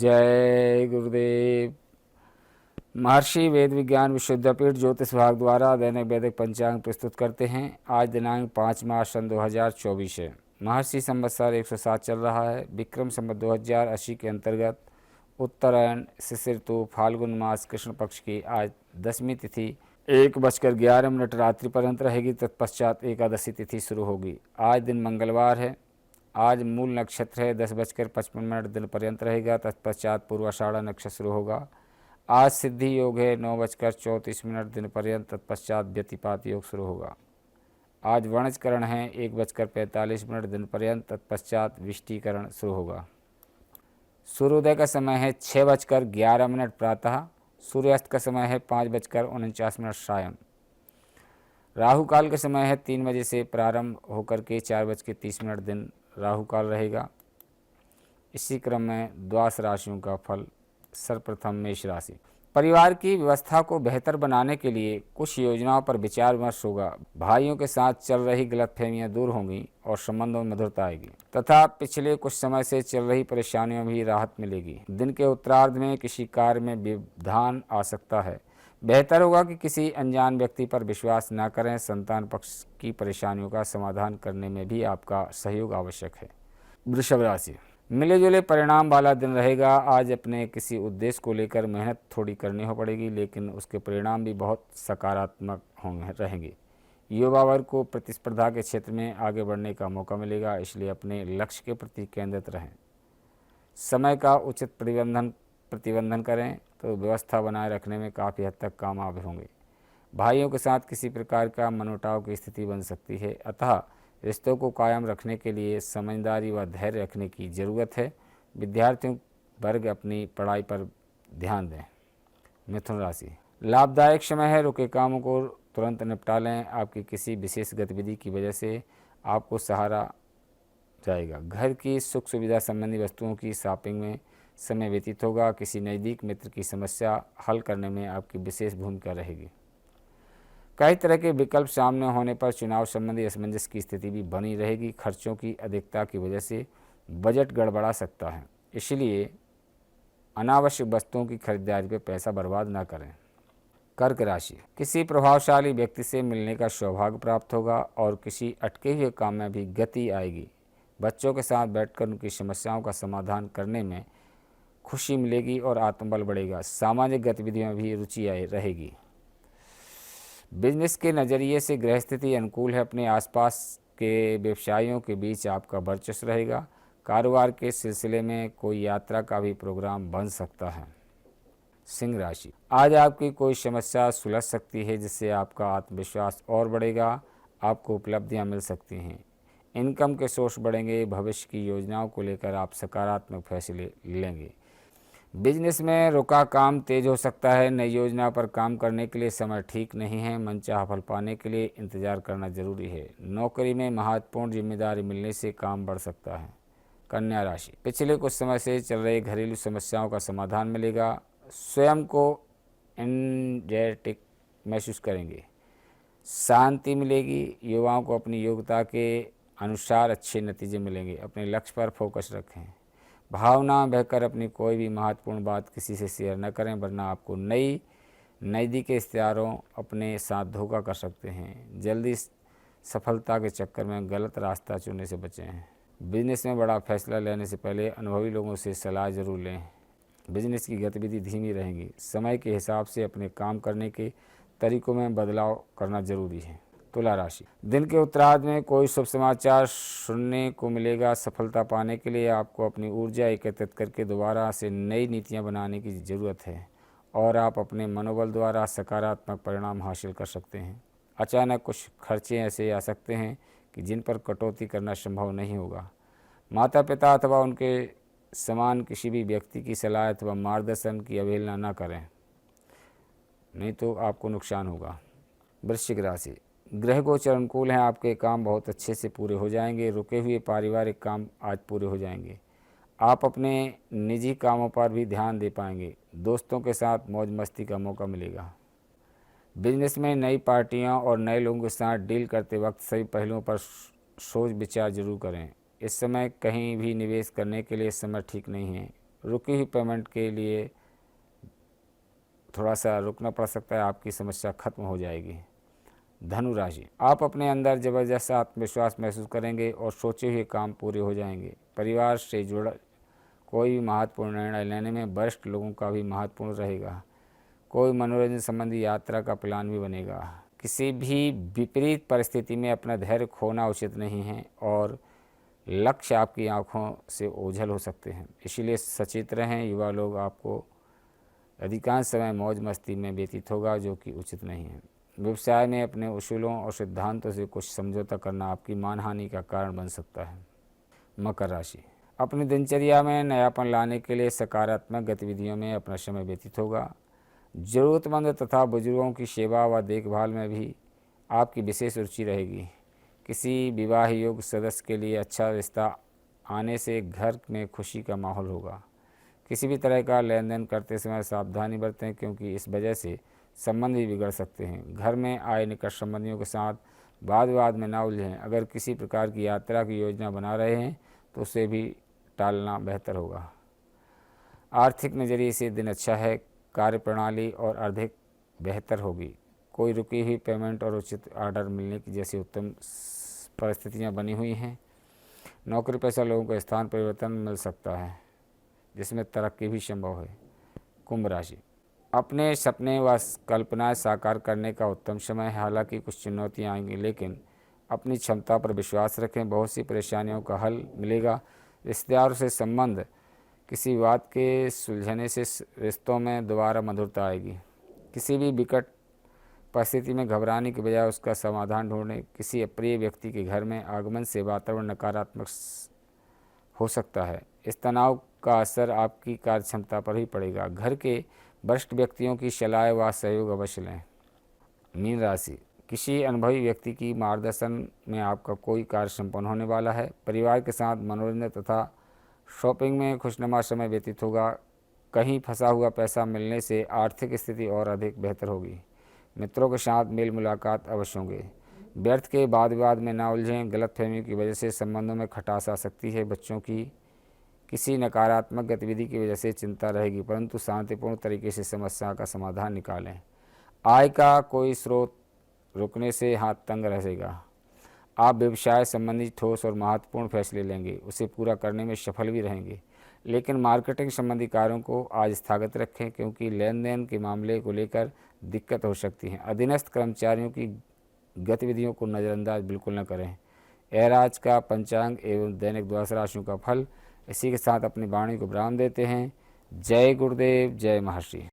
जय गुरुदेव। महर्षि वेद विज्ञान विश्वविद्यापीठ ज्योतिष विभाग द्वारा दैनिक वैदिक पंचांग प्रस्तुत करते हैं। आज दिनांक 5 मार्च सन 2024 है। महर्षि संवत्सर 107 चल रहा है। विक्रम संवत 2080 के अंतर्गत उत्तरायण शिशिर ऋतु फाल्गुन मास कृष्ण पक्ष की आज 10वीं तिथि 1:11 रात्रि पर्यंत रहेगी। तत्पश्चात एकादशी तिथि शुरू होगी। आज दिन मंगलवार है। आज मूल नक्षत्र है 10:55 दिन पर्यंत रहेगा। तत्पश्चात पूर्वाषाढ़ा नक्षत्र शुरू होगा। आज सिद्धि योग है 9:34 दिन पर्यंत। तत्पश्चात व्यतिपात योग शुरू होगा। आज वणजकरण है 1:45 दिन पर्यंत। तत्पश्चात विष्टिकरण शुरू होगा। सूर्योदय का समय है 6:11 प्रातः। सूर्यास्त का समय है 5:49 सायं। राहु काल का समय है 3 बजे से प्रारंभ होकर के 4:30 दिन राहु काल रहेगा। इसी क्रम में द्वादश राशियों का फल। सर्वप्रथम मेष राशि। परिवार की व्यवस्था को बेहतर बनाने के लिए कुछ योजनाओं पर विचार विमर्श होगा। भाइयों के साथ चल रही गलतफहमियां दूर होंगी और संबंधों में मधुरता आएगी तथा पिछले कुछ समय से चल रही परेशानियों में भी राहत मिलेगी। दिन के उत्तरार्ध में किसी कार्य में व्यवधान आ सकता है। बेहतर होगा कि किसी अनजान व्यक्ति पर विश्वास न करें। संतान पक्ष की परेशानियों का समाधान करने में भी आपका सहयोग आवश्यक है। वृषभ राशि। मिले जुले परिणाम वाला दिन रहेगा। आज अपने किसी उद्देश्य को लेकर मेहनत थोड़ी करनी हो पड़ेगी, लेकिन उसके परिणाम भी बहुत सकारात्मक होंगे रहेंगे। युवा वर्ग को प्रतिस्पर्धा के क्षेत्र में आगे बढ़ने का मौका मिलेगा, इसलिए अपने लक्ष्य के प्रति केंद्रित रहें। समय का उचित प्रतिबंधन करें तो व्यवस्था बनाए रखने में काफ़ी हद तक कामयाब होंगे। भाइयों के साथ किसी प्रकार का मनमुटाव की स्थिति बन सकती है, अतः रिश्तों को कायम रखने के लिए समझदारी व धैर्य रखने की ज़रूरत है। विद्यार्थियों वर्ग अपनी पढ़ाई पर ध्यान दें। मिथुन राशि। लाभदायक समय है। रुके कामों को तुरंत निपटा लें। आपकी किसी विशेष गतिविधि की वजह से आपको सहारा जाएगा। घर की सुख सुविधा संबंधी वस्तुओं की शॉपिंग में समय व्यतीत होगा। किसी नज़दीक मित्र की समस्या हल करने में आपकी विशेष भूमिका रहेगी। कई तरह के विकल्प सामने होने पर चुनाव संबंधी असमंजस की स्थिति भी बनी रहेगी। खर्चों की अधिकता की वजह से बजट गड़बड़ा सकता है, इसलिए अनावश्यक वस्तुओं की खरीदारी पर पैसा बर्बाद न करें। कर्क राशि। किसी प्रभावशाली व्यक्ति से मिलने का सौभाग्य प्राप्त होगा और किसी अटके हुए काम में भी गति आएगी। बच्चों के साथ बैठकर उनकी समस्याओं का समाधान करने में खुशी मिलेगी और आत्मबल बढ़ेगा। सामाजिक गतिविधियों में भी रुचि रहेगी। बिजनेस के नज़रिए से ग्रह स्थिति अनुकूल है। अपने आसपास के व्यवसायियों के बीच आपका वर्चस्व रहेगा। कारोबार के सिलसिले में कोई यात्रा का भी प्रोग्राम बन सकता है। सिंह राशि। आज आपकी कोई समस्या सुलझ सकती है, जिससे आपका आत्मविश्वास और बढ़ेगा। आपको उपलब्धियां मिल सकती हैं। इनकम के सोर्स बढ़ेंगे। भविष्य की योजनाओं को लेकर आप सकारात्मक फैसले लेंगे। बिजनेस में रुका काम तेज हो सकता है। नई योजना पर काम करने के लिए समय ठीक नहीं है। मनचाहा फल पाने के लिए इंतजार करना जरूरी है। नौकरी में महत्वपूर्ण जिम्मेदारी मिलने से काम बढ़ सकता है। कन्या राशि। पिछले कुछ समय से चल रही घरेलू समस्याओं का समाधान मिलेगा। स्वयं को एनर्जेटिक महसूस करेंगे। शांति मिलेगी। युवाओं को अपनी योग्यता के अनुसार अच्छे नतीजे मिलेंगे। अपने लक्ष्य पर फोकस रखें। भावना बहकर अपनी कोई भी महत्वपूर्ण बात किसी से शेयर न करें, वरना आपको नज़दीकी रिश्तेदारों अपने साथ धोखा कर सकते हैं। जल्दी सफलता के चक्कर में गलत रास्ता चुनने से बचें। बिजनेस में बड़ा फैसला लेने से पहले अनुभवी लोगों से सलाह जरूर लें। बिजनेस की गतिविधि धीमी रहेंगी। समय के हिसाब से अपने काम करने के तरीकों में बदलाव करना जरूरी है। तुला राशि। दिन के उत्तरार्ध में कोई शुभ समाचार सुनने को मिलेगा। सफलता पाने के लिए आपको अपनी ऊर्जा एकत्रित करके दोबारा से नई नीतियां बनाने की ज़रूरत है और आप अपने मनोबल द्वारा सकारात्मक परिणाम हासिल कर सकते हैं। अचानक कुछ खर्चे ऐसे आ सकते हैं कि जिन पर कटौती करना संभव नहीं होगा। माता पिता अथवा उनके समान किसी भी व्यक्ति की सलाह अथवा मार्गदर्शन की अवहेलना न करें, नहीं तो आपको नुकसान होगा। वृश्चिक राशि। ग्रह गोचर अनुकूल हैं। आपके काम बहुत अच्छे से पूरे हो जाएंगे। रुके हुए पारिवारिक काम आज पूरे हो जाएंगे। आप अपने निजी कामों पर भी ध्यान दे पाएंगे। दोस्तों के साथ मौज मस्ती का मौका मिलेगा। बिजनेस में नई पार्टियां और नए लोगों के साथ डील करते वक्त सभी पहलुओं पर सोच विचार जरूर करें। इस समय कहीं भी निवेश करने के लिए समय ठीक नहीं है। रुकी हुई पेमेंट के लिए थोड़ा सा रुकना पड़ सकता है, आपकी समस्या खत्म हो जाएगी। धनु राशि, आप अपने अंदर जबरदस्त आत्मविश्वास महसूस करेंगे और सोचे हुए काम पूरे हो जाएंगे। परिवार से जुड़ा कोई भी महत्वपूर्ण निर्णय लेने में वरिष्ठ लोगों का भी महत्वपूर्ण रहेगा। कोई मनोरंजन संबंधी यात्रा का प्लान भी बनेगा। किसी भी विपरीत परिस्थिति में अपना धैर्य खोना उचित नहीं है और लक्ष्य आपकी आंखों से ओझल हो सकते हैं, इसीलिए सचेत रहें। युवा लोग आपको अधिकांश समय मौज मस्ती में व्यतीत होगा, जो कि उचित नहीं है। व्यवसाय में अपने उसूलों और सिद्धांतों से कुछ समझौता करना आपकी मानहानि का कारण बन सकता है। मकर राशि, अपनी दिनचर्या में नयापन लाने के लिए सकारात्मक गतिविधियों में अपना समय व्यतीत होगा। ज़रूरतमंद तथा बुजुर्गों की सेवा व देखभाल में भी आपकी विशेष रुचि रहेगी। किसी विवाह योग्य सदस्य के लिए अच्छा रिश्ता आने से घर में खुशी का माहौल होगा। किसी भी तरह का लेन देन करते समय सावधानी बरतें, क्योंकि इस वजह से संबंध भी बिगड़ सकते हैं। घर में आए निकट संबंधियों के साथ वाद विवाद में ना उलझें। अगर किसी प्रकार की यात्रा की योजना बना रहे हैं तो उसे भी टालना बेहतर होगा। आर्थिक नज़रिए से दिन अच्छा है। कार्यप्रणाली और अधिक बेहतर होगी। कोई रुकी हुई पेमेंट और उचित ऑर्डर मिलने की जैसी उत्तम परिस्थितियां बनी हुई हैं। नौकरी पेशा लोगों को स्थान परिवर्तन मिल सकता है, जिसमें तरक्की भी संभव है। कुंभ राशि, अपने सपने व कल्पनाएं साकार करने का उत्तम समय है। हालांकि कुछ चुनौतियां आएंगी, लेकिन अपनी क्षमता पर विश्वास रखें। बहुत सी परेशानियों का हल मिलेगा। रिश्तेदारों से संबंध किसी बात के सुलझने से रिश्तों में दोबारा मधुरता आएगी। किसी भी विकट परिस्थिति में घबराने के बजाय उसका समाधान ढूंढें। किसी अप्रिय व्यक्ति के घर में आगमन से वातावरण नकारात्मक हो सकता है। इस तनाव का असर आपकी कार्यक्षमता पर ही पड़ेगा। घर के वरिष्ठ व्यक्तियों की सलाह व सहयोग अवश्य लें। मीन राशि, किसी अनुभवी व्यक्ति की मार्गदर्शन में आपका कोई कार्य संपन्न होने वाला है। परिवार के साथ मनोरंजन तथा शॉपिंग में खुशनुमा समय व्यतीत होगा। कहीं फंसा हुआ पैसा मिलने से आर्थिक स्थिति और अधिक बेहतर होगी। मित्रों के साथ मेल मुलाकात अवश्य होंगे। व्यर्थ के वाद विवाद में ना उलझें। गलतफहमी की वजह से संबंधों में खटास आ सकती है। बच्चों की किसी नकारात्मक गतिविधि की वजह से चिंता रहेगी, परंतु शांतिपूर्ण तरीके से समस्या का समाधान निकालें। आय का कोई स्रोत रुकने से हाथ तंग रहेगा। आप व्यवसाय संबंधी ठोस और महत्वपूर्ण फैसले लेंगे, उसे पूरा करने में सफल भी रहेंगे। लेकिन मार्केटिंग संबंधी कार्यों को आज स्थगित रखें, क्योंकि लेन देन के मामले को लेकर दिक्कत हो सकती है। अधीनस्थ कर्मचारियों की गतिविधियों को नज़रअंदाज बिल्कुल न करें। यह आज का पंचांग एवं दैनिक द्वादश राशियों का फल। इसी के साथ अपनी वाणी को विराम देते हैं। जय गुरुदेव, जय महर्षि।